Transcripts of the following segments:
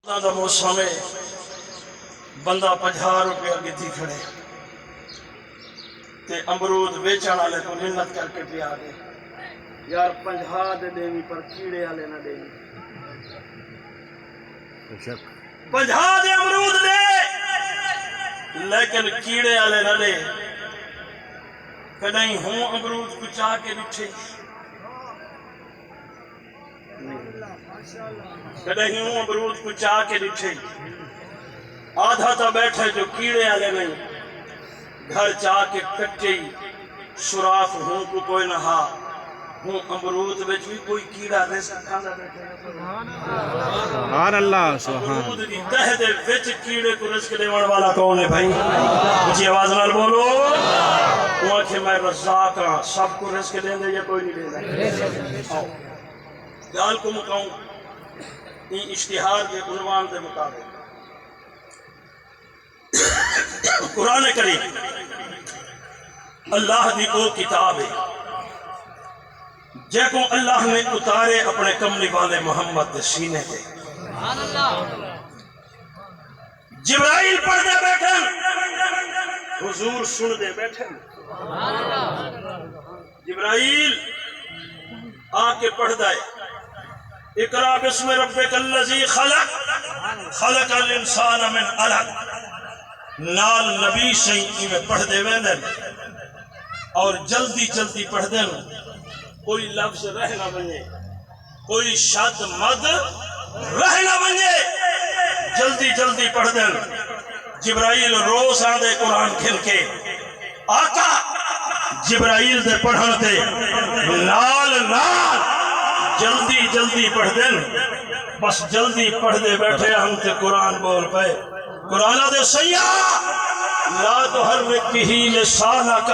دا موسم ہے بندہ 50 روپیہ گدھی کھڑے تے امرود بیچن والے کو منت کر کے پیا دے یار 50 دے دینی پر کیڑے والے نہ دینی 50 دے امرود دے لیکن کیڑے والے نہ دے کدیں ہوں امرود کو چاہ کے ڈٹھے کدیں ہوں امرود کو چاہ کے ڈٹھے آدھا تا بیٹھے جو کیڑے والے نہیں گھر چاہ کے کٹے سوراخ ہوں کو کوئی نہ ہا ہوں امرود وچ بھی کوئی کیڑا رزق کھاندا بیٹھے سبحان اللہ سبحان امرود دی تہ دے وچ کیڑے کو رزق دیون والا کون ہے بھائی اونچی آواز نال بولو وہ کہ میں رزاق ہاں سب کو رزق دیندے یا کوئی نہیں دیندا گال کو مکاؤں این اشتہار کے عنوان دے مطابق قرآن کریم اللہ دی او کتاب ہے جے کو اللہ نے اتارے اپنے کملی والے محمد دے سینے دے جبرائیل پڑھ دے بیٹھن حضور سن دے بیٹھن جبرائیل آ کے پڑھ دے اقرا بسم ربک الذی خلق خلق الانسان من علق نال نبی شہی میں پڑھ دے ویندن اور جلدی جلدی پڑھ دیں کوئی لفظ رہ نہ بنے کوئی شد مد رہ نہ بنے جلدی جلدی پڑھ دیں جبرائیل روز آدھے قرآن کھل کے آقا جبرائیل دے پڑھن تے نال نال جلدی جلدی پڑھ دیں بس جلدی پڑھ دے بیٹھے ہم تے قرآن بول پے قرآن دے سیاح لا تحرک بھی لسانک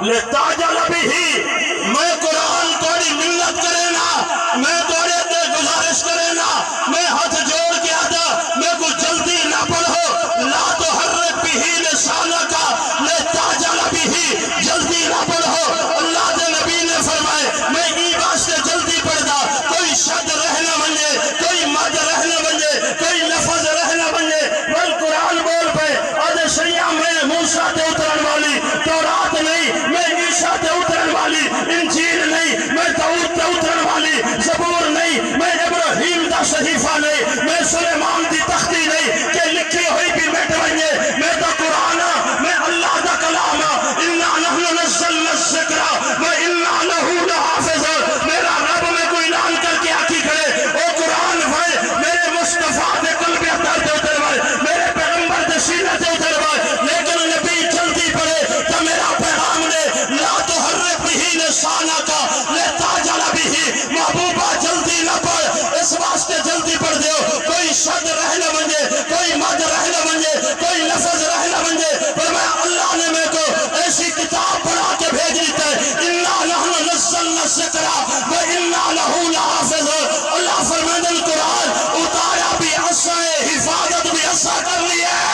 لتعجل بھی میں قرآن توڑی منت کرے نا میں توڑے تے گزارش کرے نا میں ہاتھ جوڑ کے آتا میں کو جلدی نہ پڑھو لا تحرک بھی لسانک لتعجل بھی جلدی نہ پڑھو اللہ دے نبی نے فرمائے میں ای واسطے جلدی پڑھدا کوئی شد رہ نہ بنے کوئی مد رہ نہ بنے کوئی لفظ رہ نہ بنے بل قرآن بول پہ آدھے شریعہ میں موسیٰ تے اترن والی تورات نہیں میں عیسیٰ تے اترن والی انجیل نہیں میں داؤد تے اترن والی زبور نہیں میں ابراہیم دا صحیفہ نہیں میں سلیمان دی تختی نہیں کہ لکھی ہوئی بھی میٹ بنے میں دا قرآن میں اللہ دا کلام اِنَّا نَحْنُ نَزَّلْنَا الذِّكْرَ وَإِنَّا لَهُ لَحَافِظُونَ میرا رب میں کوئی اعلان کر کے آکی کھڑے او قرآن بھائی میرے مصطفیٰ دے قلب احتار دے اتر بھائی میرے پیغمبر دے سینہ دے اتر بھائی لیکن نبی جلدی پڑے تو میرا پیغام نے لا تحرک بھی لسانک لتعجل بھی محبوبہ جلدی نہ پڑھ اس واسطے جلدی پڑھ دیو کوئی شد رہ نہ بنے کوئی مد رہ نہ بنے کوئی لفظ رہ نہ بنے پر میں اللہ نے میں کو ایسی کتاب پڑھا کے بھیج دیتا ہے اِنَّا نَحْنُ نَزَّلْنَا الذِّكْرَ وَإِنَّا لَهُ لَحَافِظُونَ اللہ فرمائے القرآن اتارا بھی عصا حفاظت بھی عصا کر لی ہے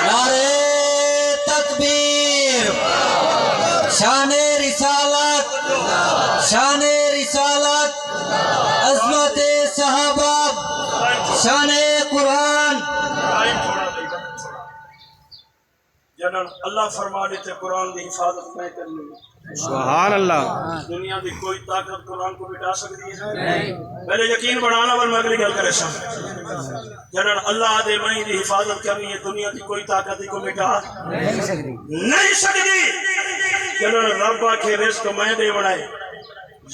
نعرہ تکبیر شان رسالت عظمت صحابہ شان قرآن جنن اللہ فرما دیتے قرآن دی حفاظت میں کرنی سبحان اللہ دنیا دی کوئی طاقت قرآن کو بٹا سکتی ہے پہلے یقین بڑھانا ور میں اگلی گل کرے سن جنن اللہ دے میں دی حفاظت کرنی ہے دنیا دی کوئی طاقت کو مٹا نہیں سکتی جنن رب کے رزق میں دے بڑھائے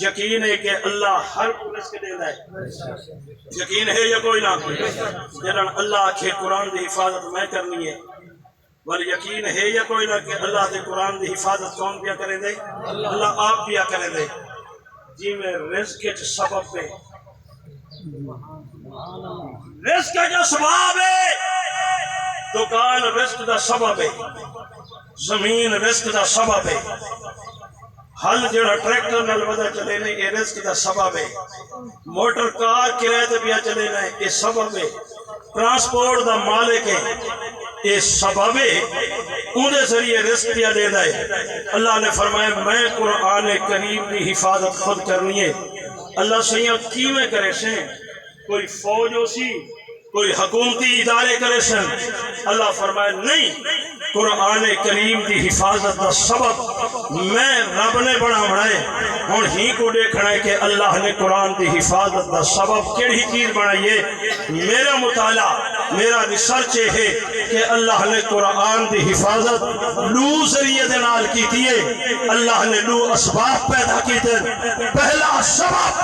یقین ہے کہ اللہ ہر کو رزق دے ہے یقین ہے یا کوئی نہ جنن اللہ کے قرآن دی حفاظت میں کرنی ہے بل یقین ہے یا کوئی نہ کہ اللہ دے قرآن دی حفاظت کون پیا کرے دے اللہ آپ پیا کرے دے جی میں رزق کے سبب پہ رزق جو سبب ہے دکان رزق دا سبب ہے زمین رزق دا سبب ہے ہل جڑا ٹریکٹر نال ودا چلے نے یہ رزق دا سبب ہے موٹر کار کرایے تے پیا چلے نے یہ سبب ہے ٹرانسپورٹ دا مالک ہے یہ سبب ہے انہیں ذریعے رزق دیا دینا ہے اللہ نے فرمایا میں قرآن کریم کی حفاظت خود کرنی ہے اللہ سیاں کیویں کرے سے کوئی فوج ہو سی کوئی حکومتی ادارے کرے سن اللہ فرمائے نہیں قرآن کریم دی حفاظت دا سبب میں رب نے بڑا بنائے ہوں ہی کو دیکھنا ہے کہ اللہ نے قرآن دی حفاظت دا سبب کیڑی چیز بنائی ہے میرا مطالعہ میرا ریسرچ ہے کہ اللہ نے قرآن دی حفاظت لو ذریعے دے نال کیتی ہے اللہ نے لو اسباب پیدا کیتے پہلا سبب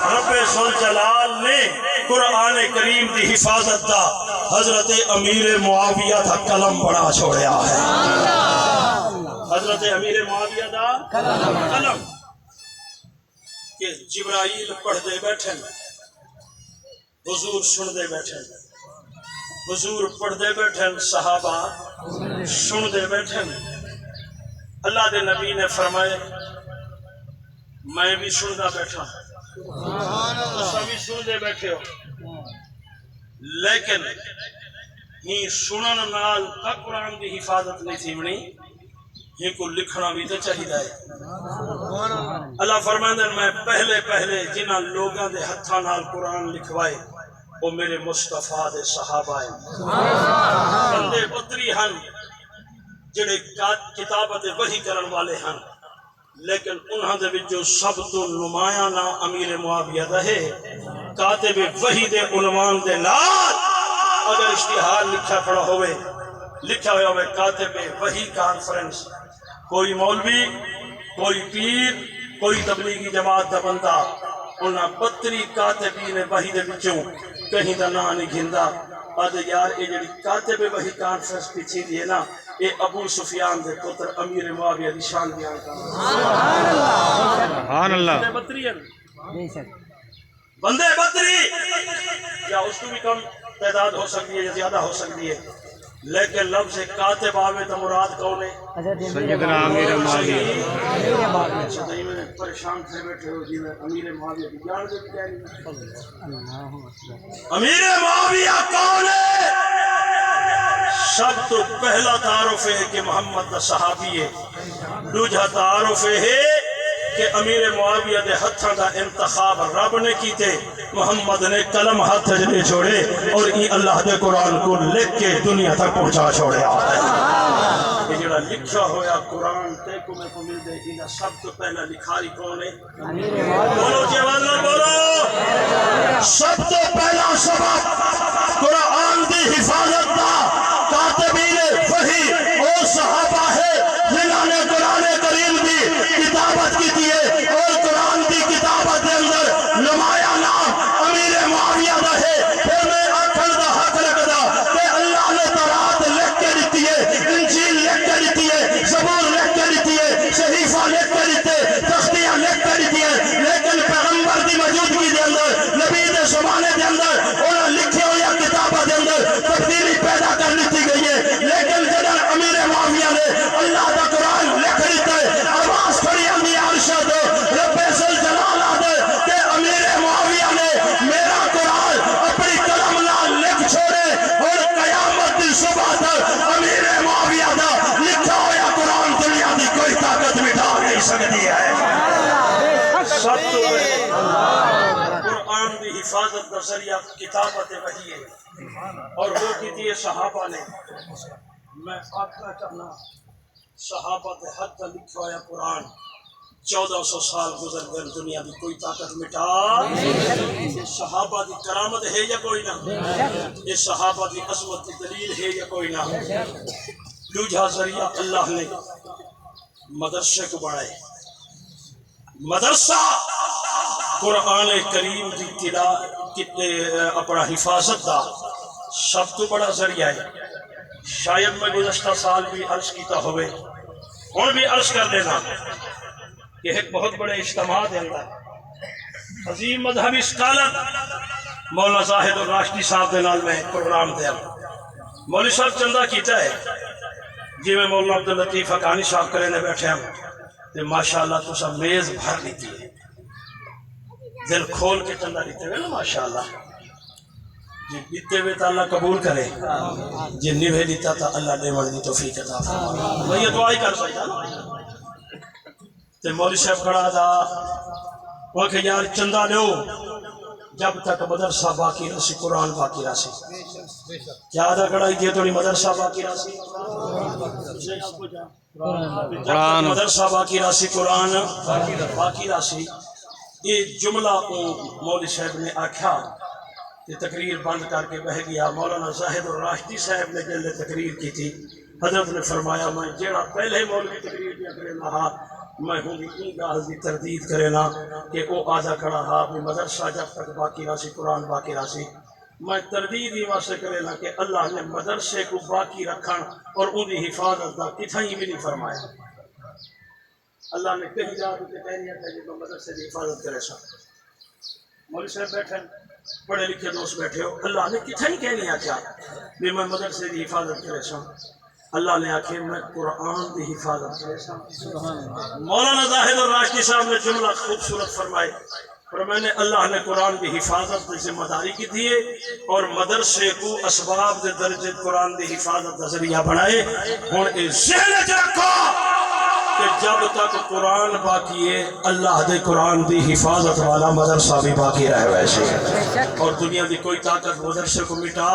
رب ذوالجلال نے قرآن کریم دی حفاظت دا حضرت امیر معاویہ دا قلم بڑا چھوڑیا ہے حضرت امیر معاویہ دا قلم کہ جبرائیل پڑھ دے بیٹھے حضور سن دے بیٹھے حضور پڑھ دے بیٹھے صحابہ سن دے بیٹھے اللہ دے نبی نے فرمائے میں بھی سندا بیٹھا بھی سن دے بیٹھے ہو لیکن ہی سنن نال تک قرآن دی حفاظت نہیں تھی بنی یہ کو لکھنا بھی تو چاہیے اللہ فرمائے میں پہلے جنہاں لوگاں دے ہتھاں نال قرآن لکھوائے وہ میرے مصطفیٰ دے صحابہ ہیں بندے پتری ہن جڑے کتابت وحی کرن والے ہن لیکن انہاں دے وچوں سب تو نمایاں نا امیر معاویہ دا ہے کاتب وحی دے عنوان دے نال اگر اشتہار لکھا پڑا ہوئے لکھا ہوئے کاتب وحی کانفرنس کوئی مولوی کوئی پیر کوئی تبلیغی جماعت دا بندہ انہاں پتری کاتبین وحی دے وچوں کہیں دا نہ نہیں گھندا آدھے یار یہ جڑی کاتب وحی کانفرنس پیچھے دیئے نا یہ ابو سفیان دے پتر امیر معاویہ دی شان بیان کرنا سبحان اللہ بندے بطری ہیں بندے بطری یا اس کو بھی کم تعداد ہو سکتی ہے یا زیادہ ہو سکتی ہے لیکن لفظ کاتب آوے تو مراد کون ہے سیدنا امیر معاویہ صدی میں پریشان تھے بیٹھے ہو جی میں امیر معاویہ کی جان دے کیا امیر معاویہ کون ہے سب تو پہلا تعارف ہے کہ محمد دا صحابی ہے دوجہ تعارف ہے کہ امیر معاویہ دے ہتھاں دا انتخاب رب نے کیتے محمد نے قلم ہاتھ جلے چھوڑے اور ای اللہ دے قرآن کو لکھ کے دنیا تک پہنچا چھوڑے آتا ہے یہ جڑا لکھا ہویا قرآن تے کو میں کو مل دے انہا سب تو پہلا لکھاری کون ہے بولو جیوان نہ بولو سب تو پہلا سبب قرآن دی حفاظت دا کاتبین وحی اور صحابہ ہے جنہوں نے قرآن کریم دی کتابت کی دیئے اور قرآن دی کتابت دے اندر نمایاں نام امیر معاویہ دا ہے پھر میں آکھل دا حق رکھدا کہ اللہ نے تورات لکھ کے دیتی ہے انجیل لکھ کے دیتی ہے زبور لکھ کے دیتی ہے صحیفہ لکھ کے دیتے تختیاں لکھ کے دیتی ہے لیکن پیغمبر دی موجودگی دے اندر نبی دے زمانے دے اندر انہاں لکھے ہویا کتابت دے اندر تبدیلی پیدا کر لیتی گئی ہے لیکن جدن امیر معاویہ نے اللہ دا قرآن لکھ دیتا ہے آواز کھڑی اندی عرشہ دو رب ذوالجلال آدھے کہ امیر معاویہ نے میرا قرآن اپنی قلم نال لکھ چھوڑے اور قیامت دی صبح تک امیر معاویہ دا لکھا ہویا قرآن دنیا دی کوئی طاقت مٹا نہیں سکتی ہے سب تو قرآن دی حفاظت دا ذریعہ کتابت وحی ہے اور وہ کیتی ہے صحابہ نے میں آخنا چاہنا صحابہ کے حد تک لکھا ہوا قرآن 1400 سال گزر گئے دنیا کی کوئی طاقت مٹا صحابہ کی کرامت ہے یا کوئی نہ یہ صحابہ کی عظمت کی دلیل ہے یا کوئی نہ دوجھا ذریعہ اللہ نے مدرسے کو بڑھائے مدرسہ قرآن کریم کی اپنا حفاظت دا سب تو بڑا ذریعہ ہے شاید میں گزشتہ سال بھی عرض کیتا ہوئے اور بھی عرض کر دینا کہ ایک بہت بڑے اجتماع دے اندر عظیم مذہبی اسکالر مولانا زاہد الراشدی صاحب دے نال میں پروگرام دیا مولوی صاحب چندہ کیتا ہے جی میں مولانا عبداللطیف حقانی صاحب کرنے بیٹھے ہم تو ماشاءاللہ تو سب میز بھر لیتی ہے دل کھول کے چندہ لیتے ہوئے نا ماشاءاللہ جی بیتے ہوئے تو اللہ قبول کرے جی نوے دیتا تھا اللہ نے مردی توفیق عطا فرمائے میں یہ دعائی کر سکتا نا تو مولوی صاحب کھڑا تھا وہ کہ یار چندہ لو جب تک مدرسہ باقی رسی قرآن باقی رسی کیا ادا کڑائی تھی تھوڑی مدرسہ باقی رسی جب تک مدرسہ باقی رسی قرآن باقی رسی یہ جملہ مولوی صاحب نے آکھا کہ تقریر بند کر کے بہ گیا مولانا زاہد الراشدی صاحب نے جلے تقریر کی تھی حضرت نے فرمایا میں جیڑا پہلے مولوی تقریر کیا کرے نہ میں ہوں بھی گال دی تردید کرے نا کہ وہ آدھا کھڑا ہا بھی مدرسہ جب تک باقی راسی قرآن باقی راسی میں تردید ہی واسطے کرے نا کہ اللہ نے مدرسے کو باقی رکھن اور انہی حفاظت دا کتھائی بھی نہیں فرمایا اللہ نے کہیں جا کے کہہ رہا کہ جب مدرسے کی حفاظت کرے سا مولوی صاحب بیٹھے پڑھے لکھے دوست بیٹھے ہو اللہ نے کتھائی کہنی آکھا بھی میں مدرسے کی حفاظت کرے سا اللہ نے آکھے میں قرآن کی حفاظت کرے سا مولانا زاہد الراشدی صاحب نے جملہ خوبصورت فرمائے اور میں نے اللہ نے قرآن کی حفاظت کی ذمہ داری کی تھی اور مدرسے کو اسباب کے درجے قرآن کی حفاظت کا ذریعہ بنائے ہوں اس ذہن وچ رکھو کہ جب تک قرآن باقی ہے اللہ دے قرآن دی حفاظت والا مدرسہ بھی باقی رہے ویسے اور دنیا دی کوئی طاقت مدرسے کو مٹا